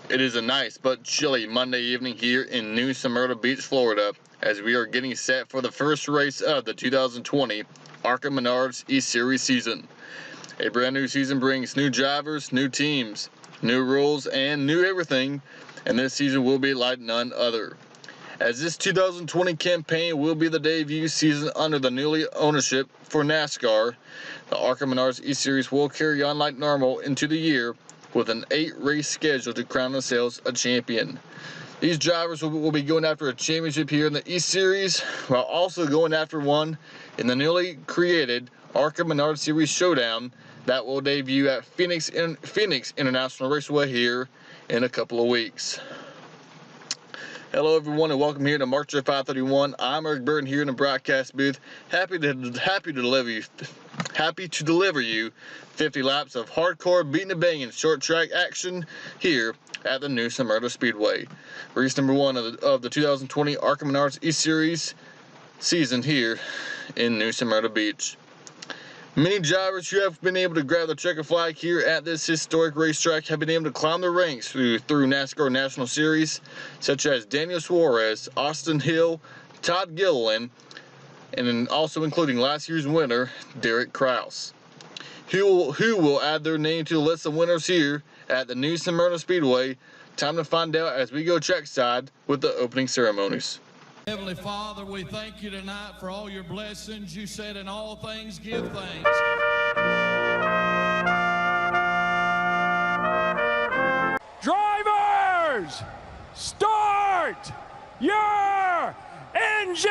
It is a nice but chilly Monday evening here in New Smyrna Beach, Florida, as we are getting set for the first race of the 2020 ARCA Menards E-Series season. A brand new season brings new drivers, new teams, new rules, and new everything, and this season will be like none other. As this 2020 campaign will be the debut season under the newly ownership for NASCAR, the ARCA Menards E-Series will carry on like normal into the year with an 8-race schedule to crown themselves a champion. These drivers will be going after a championship here in the E-Series, while also going after one in the newly created ARCA Menards Series Showdown that will debut at Phoenix International Raceway here in a couple of weeks. Hello everyone and welcome here to March 531. I'm Eric Burton here in the broadcast booth, happy to deliver you 50 laps of hardcore beating and banging short track action here at the New Smyrna Speedway. Race number 1 of the 2020 ARCA Menards E-Series season here in New Smyrna Beach. Many drivers who have been able to grab the checker flag here at this historic racetrack have been able to climb the ranks through NASCAR National Series, such as Daniel Suarez, Austin Hill, Todd Gilliland, and then also including last year's winner, Derek Kraus, who will add their name to the list of winners here at the New Smyrna Speedway. Time to find out as we go trackside with the opening ceremonies. Heavenly Father, we thank you tonight for all your blessings. You said in all things give thanks. Drivers, start your engines!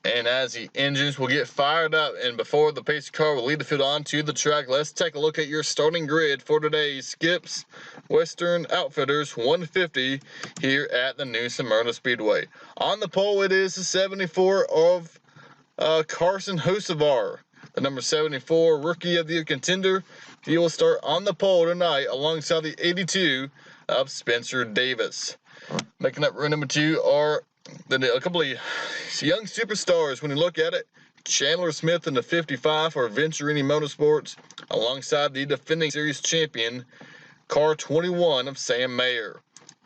And as the engines will get fired up and before the pace car will lead the field onto the track, let's take a look at your starting grid for today's Skips Western Outfitters 150 here at the New Smyrna Speedway. On the pole, it is the 74 of Carson Hocevar, the number 74 Rookie of the Year contender. He will start on the pole tonight alongside the 82 of Spencer Davis. Making up row number 2 are a couple of young superstars when you look at it. Chandler Smith in the 55 for Venturini Motorsports alongside the defending series champion car 21 of Sam Mayer.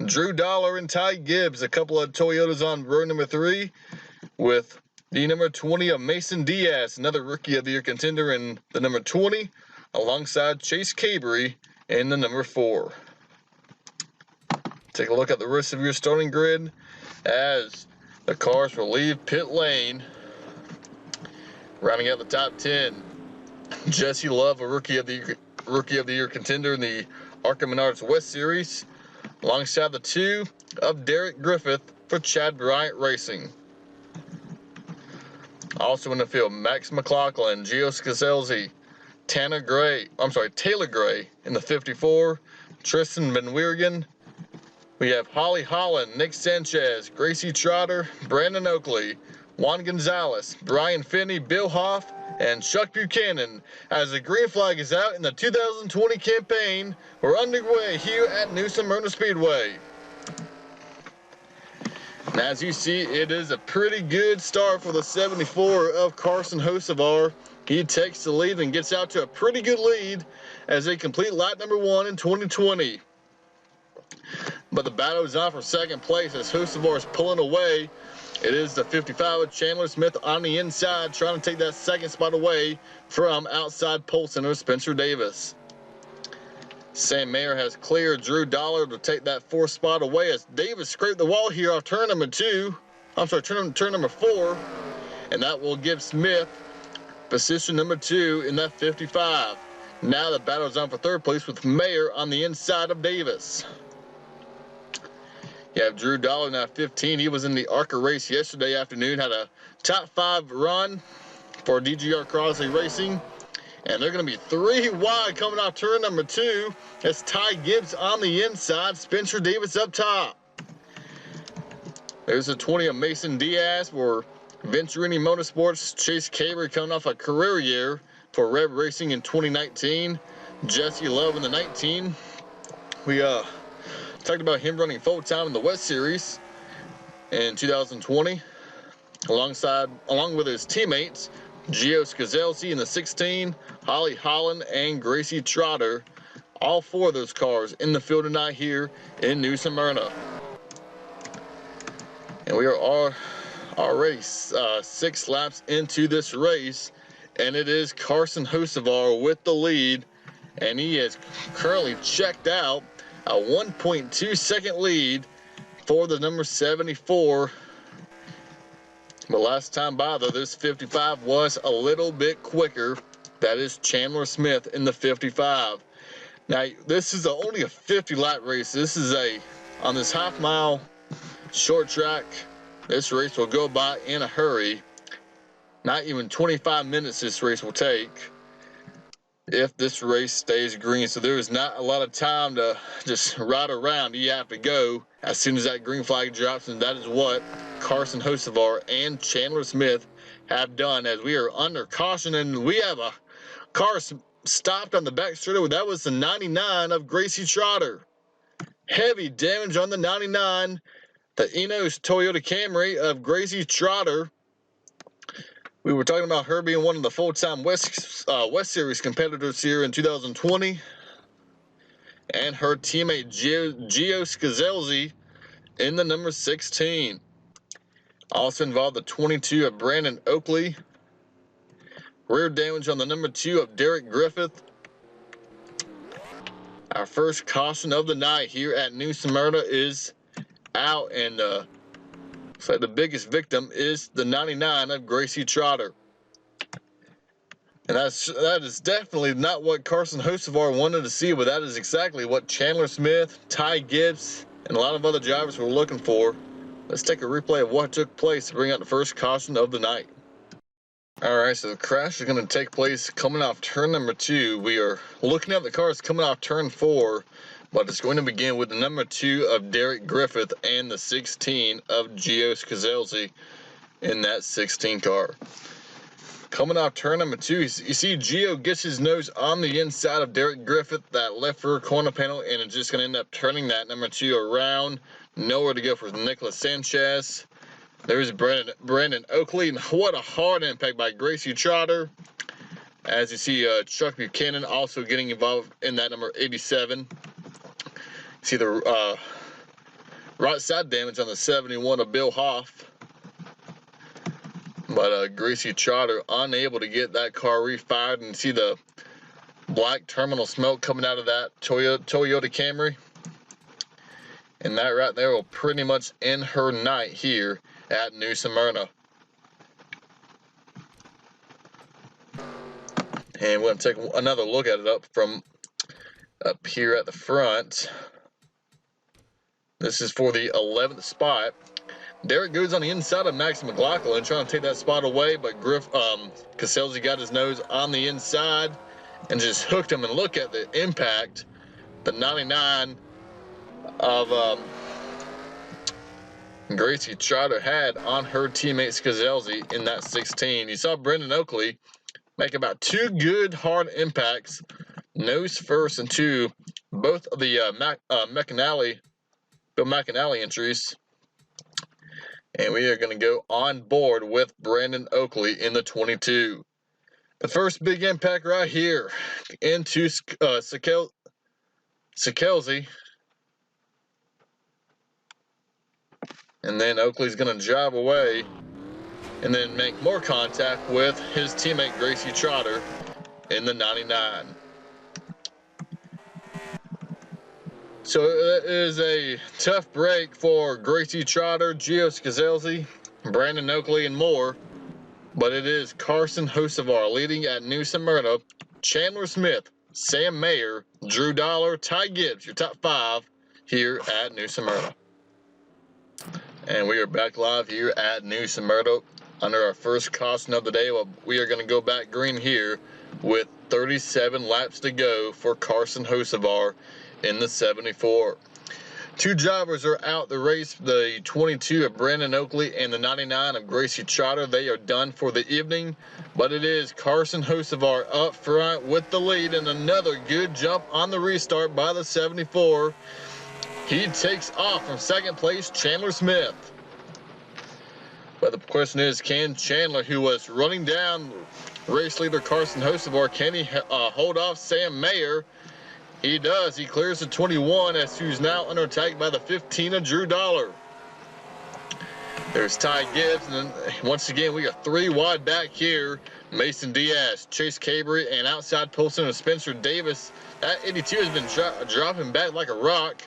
Drew Dollar and Ty Gibbs, a couple of Toyotas on row number 3, with the number 20 of Mason Diaz, another Rookie of the Year contender, in the number 20 alongside Chase Cabry in the number 4. Take a look at the rest of your starting grid as the cars will leave pit lane. Rounding out the top 10, Jesse Love, a Rookie of the Year contender in the ARCA Menards West Series, alongside the 2 of Derek Griffith for Chad Bryant Racing. Also in the field, Max McLaughlin, Gio Scazelzi, Taylor Gray in the 54, Tristan Van Wieringen. We have Holly Holland, Nick Sanchez, Gracie Trotter, Brandon Oakley, Juan Gonzalez, Brian Finney, Bill Hoff, and Chuck Buchanan. As the green flag is out in the 2020 campaign, we're underway here at New Smyrna Speedway. And as you see, it is a pretty good start for the 74 of Carson Hocevar. He takes the lead and gets out to a pretty good lead as they complete lap number 1 in 2020. But the battle is on for second place as Hocevar is pulling away. It is the 55 of Chandler Smith on the inside, trying to take that second spot away from outside pole center Spencer Davis. Sam Mayer has cleared Drew Dollar to take that 4th spot away as Davis scraped the wall here off turn number 4, and that will give Smith position number 2 in that 55. Now the battle is on for third place with Mayer on the inside of Davis. You have Drew Dollar now 15. He was in the ARCA race yesterday afternoon, had a top 5 run for DGR Crosley Racing. And they're going to be 3 wide coming off turn number 2. That's Ty Gibbs on the inside, Spencer Davis up top. There's a 20 of Mason Diaz for Venturini Motorsports. Chase Cabry coming off a career year for Rev Racing in 2019. Jesse Love in the 19. We talked about him running full-time in the West Series in 2020 along with his teammates Gio Scazelsi in the 16, Holly Holland, and Gracie Trotter. All four of those cars in the field tonight here in New Smyrna. And we are already 6 laps into this race, and it is Carson Hocevar with the lead, and he is currently checked out. A 1.2 second lead for the number 74. But last time by, though, this 55 was a little bit quicker. That is Chandler Smith in the 55. Now, this is only a 50-lap race. This is on this half-mile short track, this race will go by in a hurry. Not even 25 minutes this race will take if this race stays green. So there is not a lot of time to just ride around. You have to go as soon as that green flag drops, and that is what Carson Hocevar and Chandler Smith have done, as we are under caution, and we have a car stopped on the back straightaway. That was the 99 of Gracie Trotter. Heavy damage on the 99, the Enos Toyota Camry of Gracie Trotter. We were talking about her being one of the full-time West Series competitors here in 2020. And her teammate Gio Scazelsi in the number 16. Also involved the 22 of Brandon Oakley. Rear damage on the number 2 of Derek Griffith. Our first caution of the night here at New Smyrna is out, and so the biggest victim is the 99 of Gracie Trotter. And that is definitely not what Carson Hocevar wanted to see, but that is exactly what Chandler Smith, Ty Gibbs, and a lot of other drivers were looking for. Let's take a replay of what took place to bring out the first caution of the night. Alright, so the crash is going to take place coming off turn number 2. We are looking at the cars coming off turn 4, but it's going to begin with the number 2 of Derek Griffith and the 16 of Gio Scazelsi in that 16 car. Coming off turn number 2, you see Gio gets his nose on the inside of Derek Griffith, that left rear corner panel, and it's just going to end up turning that number 2 around. Nowhere to go for Nicholas Sanchez. There's Brandon Oakley, and what a hard impact by Gracie Trotter. As you see, Chuck Buchanan also getting involved in that number 87. You see the right side damage on the 71 of Bill Hoff. But Gracie Trotter unable to get that car refired, and see the black terminal smoke coming out of that Toyota Camry. And that right there will pretty much end her night here at New Smyrna. And we're going to take another look at it up here at the front. This is for the 11th spot. Derek goes on the inside of Max McLaughlin trying to take that spot away, but Caselzi got his nose on the inside and just hooked him. And look at the impact the 99 of Gracie Trotter had on her teammate Scazelsi in that 16. You saw Brendan Oakley make about 2 good hard impacts, nose first into both of the Bill McAnally entries. And we are going to go on board with Brandon Oakley in the 22. The first big impact right here into Scazelsi. And then Oakley's going to drive away and then make more contact with his teammate Gracie Trotter in the 99. So it is a tough break for Gracie Trotter, Gio Scazelsi, Brandon Oakley, and more. But it is Carson Hocevar leading at New Smyrna. Chandler Smith, Sam Mayer, Drew Dollar, Ty Gibbs, your top 5 here at New Smyrna. And we are back live here at New Smyrna under our first caution of the day. Well, we are going to go back green here with 37 laps to go for Carson Hocevar in the 74. 2 drivers are out the race, the 22 of Brandon Oakley and the 99 of Gracie Trotter. They are done for the evening, but it is Carson Hocevar up front with the lead, and another good jump on the restart by the 74. He takes off from second place, Chandler Smith. But the question is, can Chandler, who was running down race leader Carson Hocevar, can he hold off Sam Mayer? He does. He clears the 21 as he's now under attack by the 15 of Drew Dollar. There's Ty Gibbs, and then once again we got 3 wide back here. Mason Diaz, Chase Cabery, and outside Polson and Spencer Davis. That 82 has been dropping back like a rock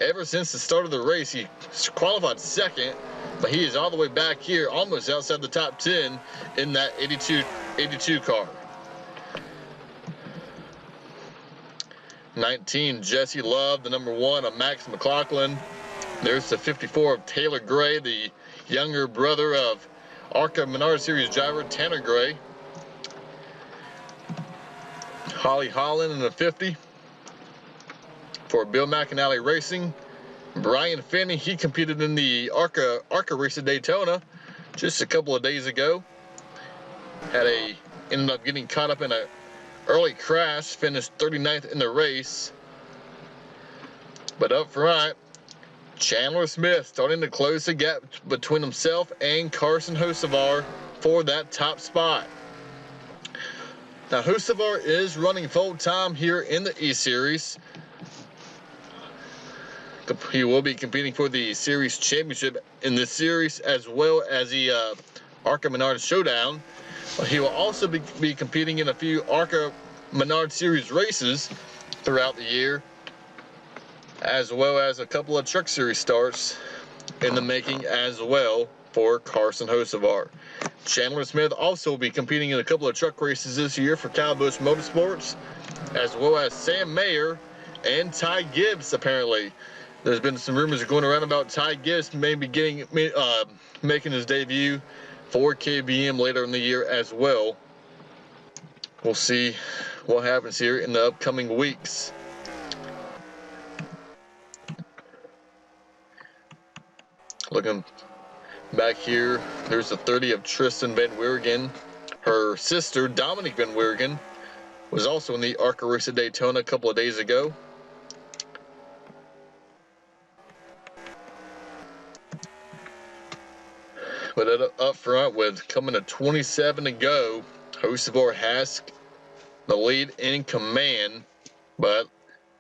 ever since the start of the race. He qualified second, but he is all the way back here, almost outside the top 10 in that 82 car. 19, Jesse Love, the number 1 of Max McLaughlin. There's the 54 of Taylor Gray, the younger brother of ARCA Menards Series driver Tanner Gray. Holly Holland in the 50 for Bill McAnally Racing. Brian Finney, he competed in the ARCA race at Daytona just a couple of days ago. Ended up getting caught up in an early crash, finished 39th in the race. But up front, Chandler Smith starting to close the gap between himself and Carson Hocevar for that top spot. Now, Hocevar is running full-time here in the E-Series. He will be competing for the Series Championship in this series, as well as the ARCA Menards Showdown. He will also be competing in a few ARCA Menards Series races throughout the year, as well as a couple of Truck Series starts in the making as well for Carson Hocevar. Chandler Smith also will be competing in a couple of truck races this year for Kyle Busch Motorsports, as well as Sam Mayer and Ty Gibbs. Apparently, there's been some rumors going around about Ty Gibbs maybe making his debut for KBM later in the year as well. We'll see what happens here in the upcoming weeks. Looking back here, there's the 30 of Tristan Van Weergen. Her sister, Dominique Van Weergen, was also in the ARCA race at Daytona a couple of days ago. But up front, with coming to 27 to go, Hocevar has the lead in command. But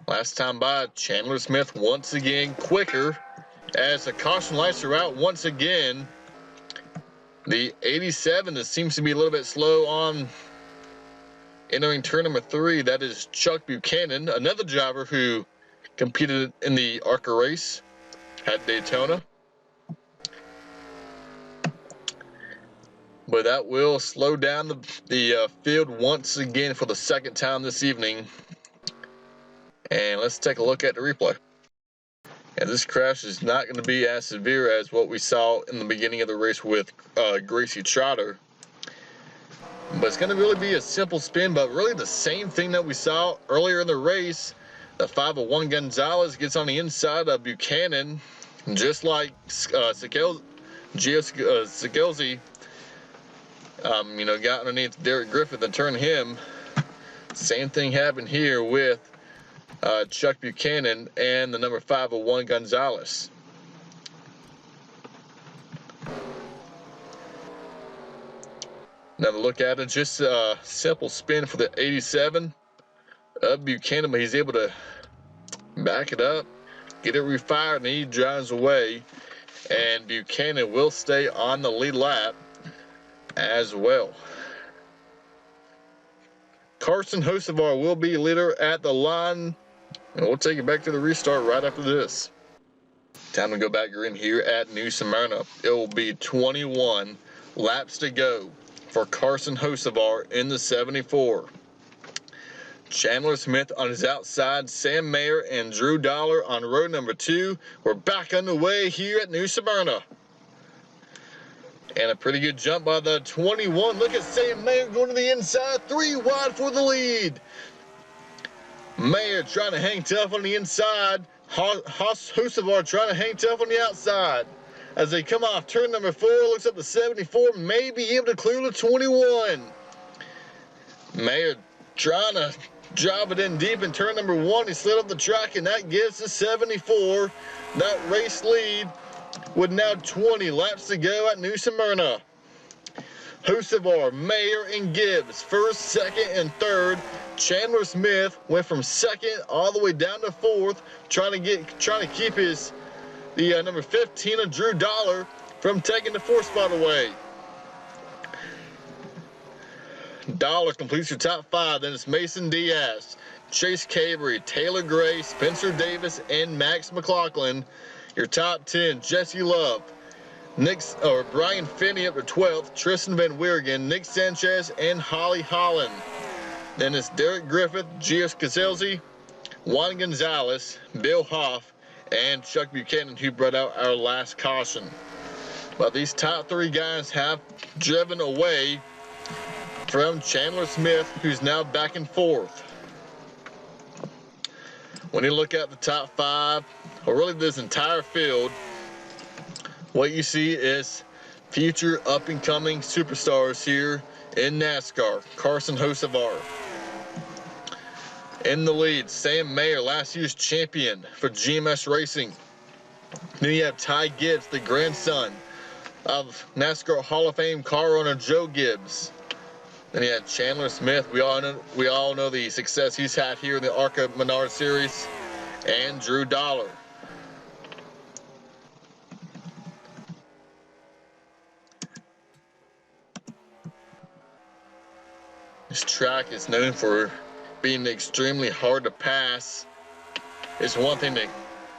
last time by, Chandler Smith once again quicker as the caution lights are out once again. The 87 that seems to be a little bit slow on entering turn number 3. That is Chuck Buchanan, another driver who competed in the ARCA race at Daytona. But that will slow down the field once again for the second time this evening. And let's take a look at the replay. And this crash is not going to be as severe as what we saw in the beginning of the race with Gracie Trotter. But it's going to really be a simple spin, but really the same thing that we saw earlier in the race. The 501 Gonzalez gets on the inside of Buchanan, just like Gio Sigelzi, got underneath Derek Griffith and turned him. Same thing happened here with Chuck Buchanan and the number 501 Gonzalez. Now to look at it, just a simple spin for the 87 of Buchanan, but he's able to back it up, get it refired, and he drives away. And Buchanan will stay on the lead lap as well. Carson Hocevar will be leader at the line, and we'll take it back to the restart right after this. Time to go back green here at New Smyrna. It will be 21 laps to go for Carson Hocevar in the 74. Chandler Smith on his outside, Sam Mayer and Drew Dollar on road number 2. We're back underway here at New Smyrna. And a pretty good jump by the 21. Look at Sam Mayer going to the inside, 3 wide for the lead. Mayer trying to hang tough on the inside. Hocevar trying to hang tough on the outside. As they come off turn number 4, looks up the 74, may be able to clear the 21. Mayer trying to drive it in deep in turn number 1. He slid up the track, and that gives the 74 that race lead with now 20 laps to go at New Smyrna. Hocevar, Mayer, and Gibbs, first, second, and third. Chandler Smith went from second all the way down to fourth, trying to keep the number 15 of Drew Dollar from taking the fourth spot away. Dollar completes your top five. Then it's Mason Diaz, Chase Cabery, Taylor Gray, Spencer Davis, and Max McLaughlin. Your top 10, Jesse Love, Brian Finney up to 12th, Tristan Van Weergen, Nick Sanchez, and Holly Holland. Then it's Derek Griffith, Gios Caselzi, Juan Gonzalez, Bill Hoff, and Chuck Buchanan, who brought out our last caution. But these top three guys have driven away from Chandler Smith, who's now back in fourth. When you look at the top five, or really this entire field, what you see is future up-and-coming superstars here in NASCAR. Carson Hocevar. In the lead, Sam Mayer, last year's champion for GMS Racing. Then you have Ty Gibbs, the grandson of NASCAR Hall of Fame car owner Joe Gibbs. Then you have Chandler Smith. We all know the success he's had here in the ARCA Menards series. And Drew Dollar. This track is known for being extremely hard to pass. It's one thing to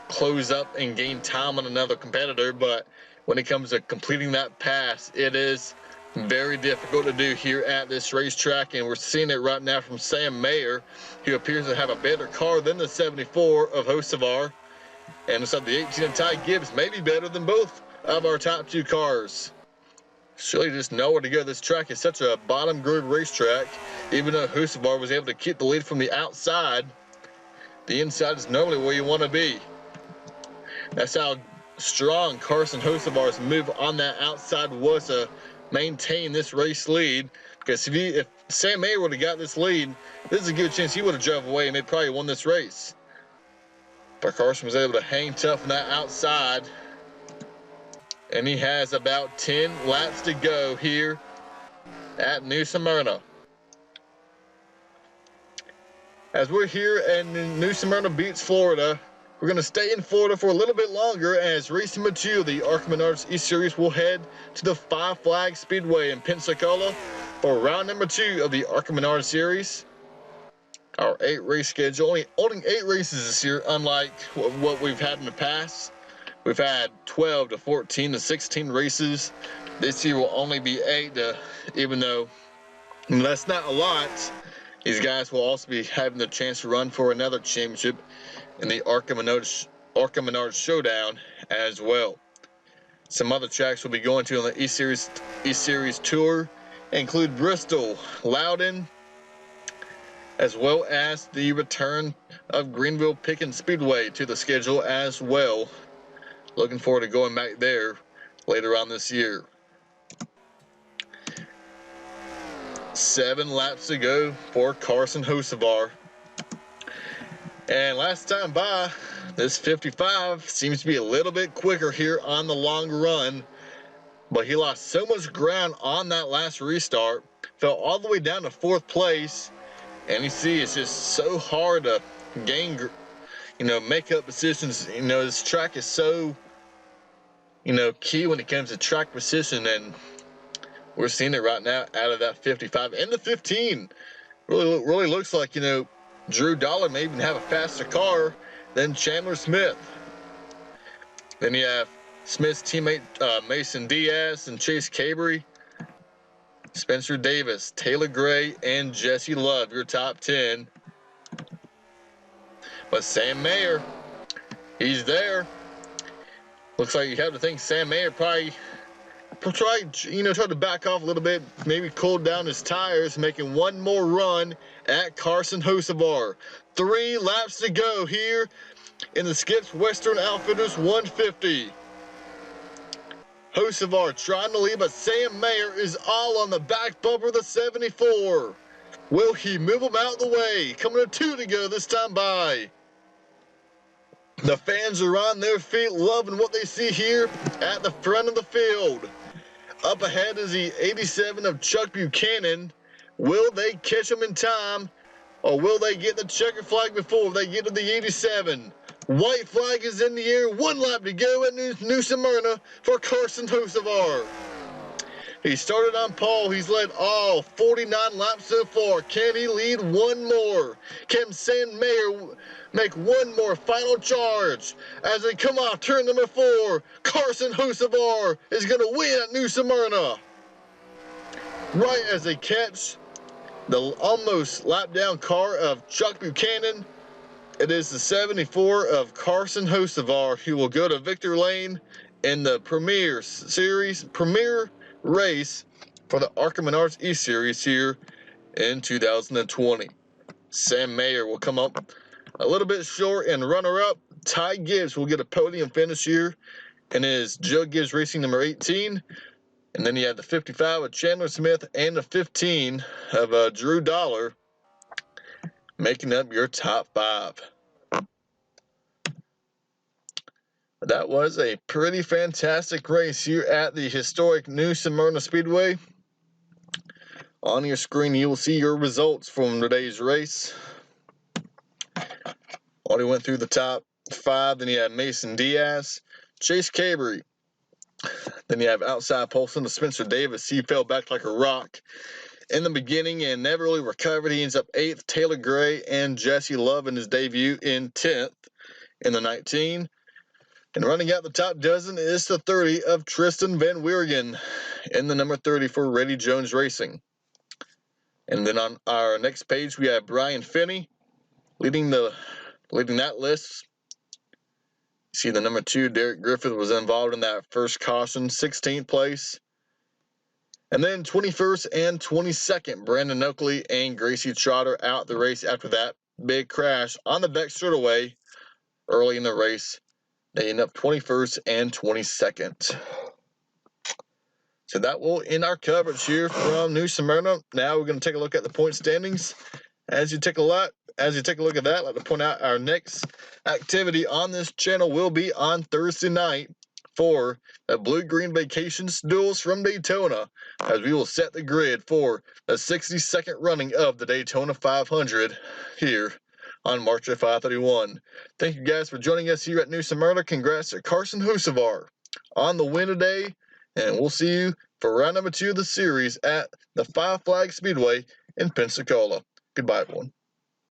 close up and gain time on another competitor, but when it comes to completing that pass, it is very difficult to do here at this racetrack, and we're seeing it right now from Sam Mayer, who appears to have a better car than the 74 of Hocevar, and so the 18 of Ty Gibbs may be better than both of our top two cars. Surely just nowhere to go. This track is such a bottom grid racetrack. Even though Hocevar was able to keep the lead from the outside, the inside is normally where you want to be. That's how strong Carson Hocevar's move on that outside was to maintain this race lead. Because if Sam Mayer would have got this lead, this is a good chance he would have drove away and they probably won this race. But Carson was able to hang tough on that outside. And he has about 10 laps to go here at New Smyrna. As we're here and New Smyrna beats Florida, we're going to stay in Florida for a little bit longer as race number 2 of the ARCA Menards East-Series will head to the Five Flag Speedway in Pensacola for round number 2 of the ARCA Menards Series. Our 8-race schedule, only 8 races this year, unlike what we've had in the past. We've had 12 to 14 to 16 races. This year will only be 8, even though that's not a lot. These guys will also be having the chance to run for another championship in the ARCA Menards Showdown as well. Some other tracks we'll be going to on the E-Series Tour include Bristol, Loudon, as well as the return of Greenville Pickens Speedway to the schedule as well. Looking forward to going back there later on this year. 7 laps to go for Carson Hocevar. And last time by, this 55 seems to be a little bit quicker here on the long run. But he lost so much ground on that last restart. Fell all the way down to 4th place. And you see, it's just so hard to gain, make up positions. This track is so, key when it comes to track position. And we're seeing it right now out of that 55 and the 15. Really looks like, Drew Dollar may even have a faster car than Chandler Smith. Then you have Smith's teammate Mason Diaz and Chase Cabery, Spencer Davis, Taylor Gray, and Jesse Love, your top 10. But Sam Mayer, he's there. Looks like you have to think Sam Mayer probably tried to back off a little bit, maybe cooled down his tires, making one more run at Carson Hocevar. 3 laps to go here in the Skips Western Outfitters 150. Hocevar trying to lead, but Sam Mayer is all on the back bumper of the 74. Will he move him out of the way? Coming to 2 to go this time by. The fans are on their feet, loving what they see here at the front of the field. Up ahead is the 87 of Chuck Buchanan. Will they catch him in time, or will they get the checker flag before they get to the 87? White flag is in the air. 1 lap to go at New Smyrna for Carson Hocevar. He started on pole. He's led all 49 laps so far. Can he lead one more? Can Sam Mayer make one more final charge? As they come off turn number 4, Carson Hocevar is going to win at New Smyrna. Right as they catch the almost lap down car of Chuck Buchanan, it is the 74 of Carson Hocevar who will go to victory lane in the Premier race for the ARCA Menards E-Series here in 2020. Sam Mayer will come up a little bit short and runner-up. Ty Gibbs will get a podium finish here, and is Joe Gibbs Racing number 18. And then you have the 55 of Chandler Smith and the 15 of Drew Dollar making up your top 5. That was a pretty fantastic race here at the historic New Smyrna Speedway. On your screen, you will see your results from today's race. Already went through the top 5. Then you have Mason Diaz, Chase Cabery. Then you have outside Polson to Spencer Davis. He fell back like a rock in the beginning and never really recovered. He ends up 8th. Taylor Gray and Jesse Love in his debut in 10th in the 19. And running out the top dozen is the 30 of Tristan Van Weergen in the number 30 for Reddy Jones Racing. And then on our next page, we have Brian Finney leading that list. You see the number 2, Derek Griffith, was involved in that first caution, 16th place. And then 21st and 22nd, Brandon Oakley and Gracie Trotter out the race after that big crash on the back straightaway early in the race. They end up 21st and 22nd. So that will end our coverage here from New Smyrna. Now we're going to take a look at the point standings. As you take a look at that, I'd like to point out our next activity on this channel will be on Thursday night for the Blue-Green Vacations Duels from Daytona, as we will set the grid for the 62nd running of the Daytona 500 here on March of 531. Thank you guys for joining us here at New Smyrna. Congrats to Carson Hocevar on the win today, and we'll see you for round number 2 of the series at the Five Flag Speedway in Pensacola. Goodbye, everyone.